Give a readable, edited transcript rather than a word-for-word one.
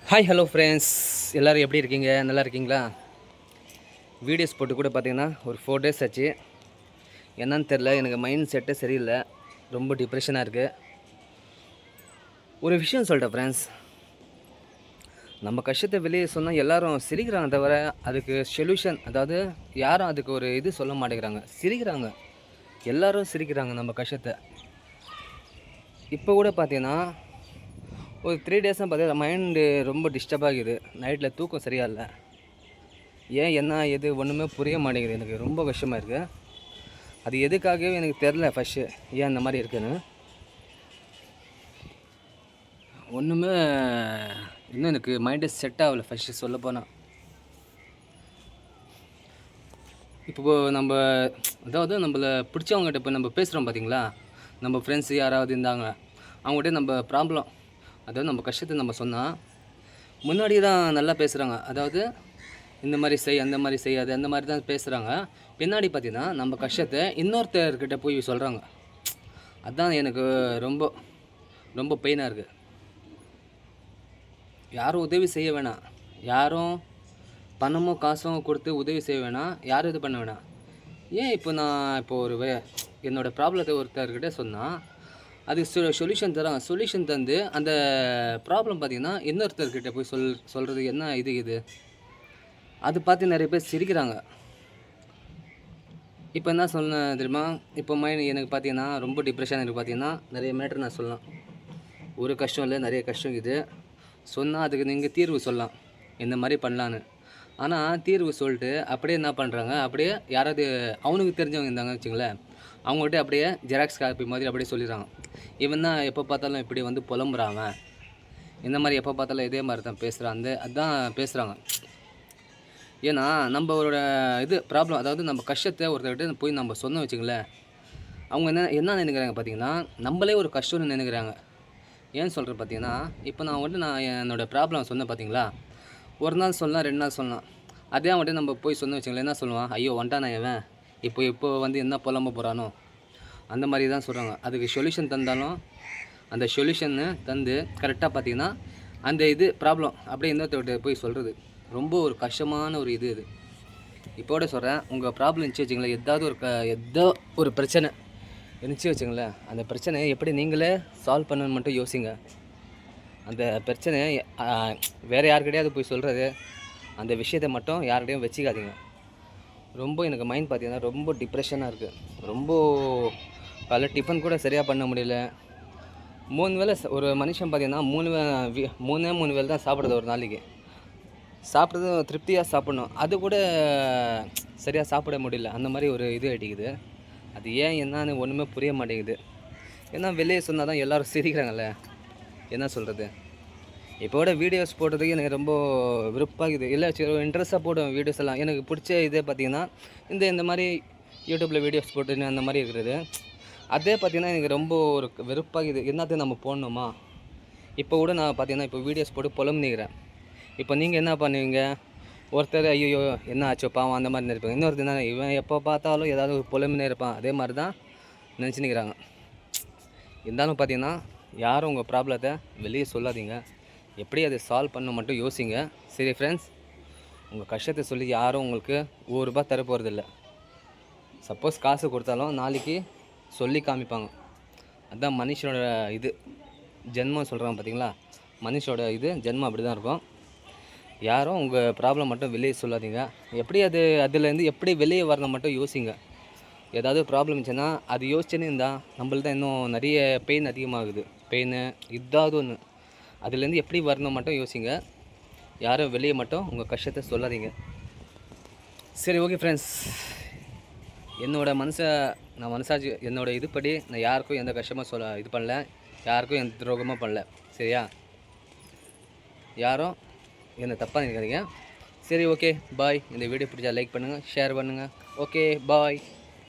Hi hello friends, எல்லோரும் எப்படி இருக்கீங்க? நல்லா இருக்கீங்களா? வீடியோஸ் போட்டு கூட பார்த்தீங்கன்னா ஒரு 4 டேஸ் ஆச்சு. என்னன்னு தெரில, எனக்கு மைண்ட் செட்டே சரியில்லை. ரொம்ப டிப்ரெஷனாக இருக்குது. ஒரு விஷயம் சொல்லிட்டேன் ஃப்ரெண்ட்ஸ், நம்ம கஷ்டத்தை வெளியே சொன்னால் எல்லோரும் சிரிக்கிறாங்க தவிர அதுக்கு சொல்யூஷன், அதாவது யாரும் அதுக்கு ஒரு இது சொல்ல மாட்டேங்கிறாங்க. சிரிக்கிறாங்க, எல்லோரும் சிரிக்கிறாங்க நம்ம கஷ்டத்தை. இப்போ கூட பார்த்தீங்கன்னா ஒரு 3 டேஸாக பார்த்தீங்கன்னா மைண்டு ரொம்ப டிஸ்டர்ப் ஆகுது. நைட்டில் தூக்கம் சரியாக இல்லை. ஏன் என்ன எது ஒன்றுமே புரிய மாட்டேங்குது. எனக்கு ரொம்ப கஷ்டமாக இருக்குது. அது எதுக்காகவே எனக்கு தெரில ஃபஸ்ட்டு, ஏன் இந்த மாதிரி இருக்குன்னு. ஒன்றுமே இன்னும் எனக்கு மைண்டு செட் ஆகலை ஃபஸ்ட்டு சொல்லப்போனால். இப்போ நம்ம அதாவது நம்மளை பிடிச்சவங்ககிட்ட இப்போ நம்ம பேசுகிறோம் பார்த்தீங்களா, நம்ம ஃப்ரெண்ட்ஸு யாராவது இருந்தாங்க, அவங்ககிட்ட நம்ம ப்ராப்ளம், அதாவது நம்ம கஷ்டத்தை நம்ம சொன்னால் முன்னாடி தான் நல்லா பேசுகிறாங்க. அதாவது இந்த மாதிரி செய், அந்த மாதிரி செய்யாது, அந்த மாதிரி தான் பேசுகிறாங்க. பின்னாடி பார்த்தீங்கன்னா நம்ம கஷ்டத்தை இன்னொருத்தர்கிட்ட போய் சொல்கிறாங்க. அதுதான் எனக்கு ரொம்ப ரொம்ப பெயினாக இருக்குது. யாரும் உதவி செய்ய வேணாம், யாரும் பணமோ காசோ கொடுத்து உதவி செய்ய வேணாம், யாரும் இது பண்ண வேணாம். ஏன் இப்போ ஒரு என்னோடய ப்ராப்ளத்தை ஒருத்தர்கிட்ட சொன்னால் அதுக்கு சொல்யூஷன் தராங்க. சொல்யூஷன் தந்து அந்த ப்ராப்ளம் பார்த்திங்கன்னா இன்னொருத்தர்கிட்ட போய் சொல்கிறது என்ன இது அது பார்த்து நிறைய பேர் சிரிக்கிறாங்க. இப்போ என்ன சொல்லணும் தெரியுமா? இப்போ எனக்கு பார்த்தீங்கன்னா ரொம்ப டிப்ரெஷன் எனக்கு பார்த்தீங்கன்னா நிறைய மேட்ரு நான் சொல்லலாம். ஒரு கஷ்டம் இல்லை, நிறைய கஷ்டம் இது சொன்னால் அதுக்கு நீங்கள் தீர்வு சொல்லலாம், இந்த மாதிரி பண்ணலான்னு. ஆனால் தீர்வு சொல்லிட்டு அப்படியே என்ன பண்ணுறாங்க, அப்படியே யாராவது அவனுக்கு தெரிஞ்சவங்க இருந்தாங்க வச்சுங்களேன், அவங்கள்ட்ட அப்படியே ஜெராக்ஸ் காப்பி மாதிரி அப்படியே சொல்லிடுறாங்க. இவன் தான் எப்போ பார்த்தாலும் இப்படி வந்து புலம்புறாங்க, இந்த மாதிரி எப்போ பார்த்தாலும் இதே மாதிரி தான் பேசுகிறான், அதுதான் பேசுகிறாங்க. ஏன்னா நம்மளோட இது ப்ராப்ளம், அதாவது நம்ம கஷ்டத்தை ஒருத்தர்கிட்ட போய் நம்ம சொன்ன வச்சுங்களேன், அவங்க என்ன நினைக்கிறாங்க பார்த்தீங்கன்னா, நம்மளே ஒரு கஷ்டம்னு நினைக்கிறாங்க. ஏன்னு சொல்கிறேன் பார்த்தீங்கன்னா, இப்போ நான் என்னோடய ப்ராப்ளம் சொன்னேன் பார்த்தீங்களா, ஒரு நாள் சொல்லலாம், 2 நாள் சொல்லலாம். அதே அவன்கிட்ட நம்ம போய் சொன்ன வச்சுங்களேன், என்ன சொல்லுவான், ஐயோ வந்துட்டானா இவன், இப்போ வந்து என்ன புலம்ப போகிறானோ, அந்த மாதிரி தான் சொல்கிறாங்க. அதுக்கு சொல்யூஷன் தந்தாலும் அந்த சொல்யூஷன்னு தந்து கரெக்டாக பார்த்தீங்கன்னா அந்த இது ப்ராப்ளம் அப்படியே இன்னொருத்தர்கிட்ட போய் சொல்கிறது ரொம்ப ஒரு கஷ்டமான ஒரு இது. இப்போட சொல்கிறேன், உங்கள் ப்ராப்ளம் இருந்துச்சு வச்சுங்களேன், ஏதோ ஒரு பிரச்சனை இருந்துச்சு வச்சுங்களேன், அந்த பிரச்சனையை எப்படி நீங்களே சால்வ் பண்ணணும்னு மட்டும் யோசிங்க. அந்த பிரச்சனையை வேறு யாருக்கிட்டையாவது போய் சொல்கிறது, அந்த விஷயத்தை மட்டும் யார்கிட்டையும் வச்சுக்காதீங்க. ரொம்ப எனக்கு மைண்ட் பார்த்தீங்கன்னா ரொம்ப டிப்ரெஷனாக இருக்குது. ரொம்ப காலைல டிஃபன் கூட சரியாக பண்ண முடியல. 3 வேளை ஒரு மனுஷன் பார்த்தீங்கன்னா 3 வேளை தான் சாப்பிட்றது ஒரு நாளைக்கு. சாப்பிட்றது திருப்தியாக சாப்பிட்ணும், அது கூட சரியாக சாப்பிட முடியல. அந்த மாதிரி ஒரு இது அடிக்குது. அது ஏன் என்னன்னு ஒன்றுமே புரிய மாட்டேங்குது. ஏன்னா வெளியே சொன்னால் தான் எல்லோரும் சிரிக்கிறாங்கல்ல, என்ன சொல்கிறது. இப்போட வீடியோஸ் போடுறதுக்கு எனக்கு ரொம்ப விருப்பமாகுது. இல்லை சரி இன்ட்ரெஸ்ட்டாக போடுவேன் வீடியோஸ் எல்லாம். எனக்கு பிடிச்ச இதே பார்த்திங்கன்னா இந்த மாதிரி யூடியூப்பில் வீடியோஸ் போட்டுன்னு அந்த மாதிரி இருக்கிறது. அதே பார்த்திங்கன்னா எனக்கு ரொம்ப ஒரு வெறுப்பாகுது. என்னத்தையும் நம்ம போடணுமா? இப்போ கூட நான் பார்த்திங்கன்னா இப்போ வீடியோஸ் போட்டு புலம்புனிக்கிறேன். இப்போ நீங்கள் என்ன பண்ணுவீங்க? ஒருத்தர் ஐயோ என்ன ஆச்சோ பாவம் அந்த மாதிரி நினைப்பாங்க. இன்னொருத்தர் என்ன, இவன் எப்போ பார்த்தாலும் ஏதாவது ஒரு புலம்புனே இருப்பான், அதே மாதிரி தான் நினச்சின்னுக்கிறாங்க. இருந்தாலும் பார்த்திங்கன்னா யாரும் உங்கள் ப்ராப்ளத்தை வெளியே சொல்லாதீங்க. எப்படி அதை சால்வ் பண்ண மட்டும் யோசிங்க. சரி ஃப்ரெண்ட்ஸ், உங்கள் கஷ்டத்தை சொல்லி யாரும் உங்களுக்கு ₹1 தர போகிறதில்ல. சப்போஸ் காசு கொடுத்தாலும் நாளைக்கு சொல்லி காமிப்பாங்க. அதுதான் மனுஷனோட இது ஜென்மம் சொல்கிறாங்க பார்த்தீங்களா, மனுஷனோட இது ஜென்மம் அப்படி தான் இருக்கும். யாரும் உங்கள் ப்ராப்ளம் மட்டும் வெளியே சொல்லாதீங்க. எப்படி அதுலேருந்து எப்படி வெளியே வரணும் மட்டும் யோசிங்க. ஏதாவது ப்ராப்ளம் இருந்துச்சுன்னா அது யோசிச்சுன்னு இருந்தால் நம்மள்தான் இன்னும் நிறைய பெயின் அதிகமாகுது. பெயின் இதாவது ஒன்று, அதுலேருந்து எப்படி வரணும் மட்டும் யோசிங்க. யாரும் வெளியே மட்டும் உங்கள் கஷ்டத்தை சொல்லாதீங்க. சரி ஓகே ஃப்ரெண்ட்ஸ், நான் மனசாட்சி என்னோடய இதுபடி நான் யாருக்கும் எந்த கஷ்டமாக இது பண்ணல, யாருக்கும் எந்த துரோகமாக பண்ணல. சரியா? யாரும் என்னை தப்பாக நினைக்காதீங்க. சரி ஓகே பாய். இந்த வீடியோ பிடிச்சா லைக் பண்ணுங்கள், ஷேர் பண்ணுங்கள். Okay bye.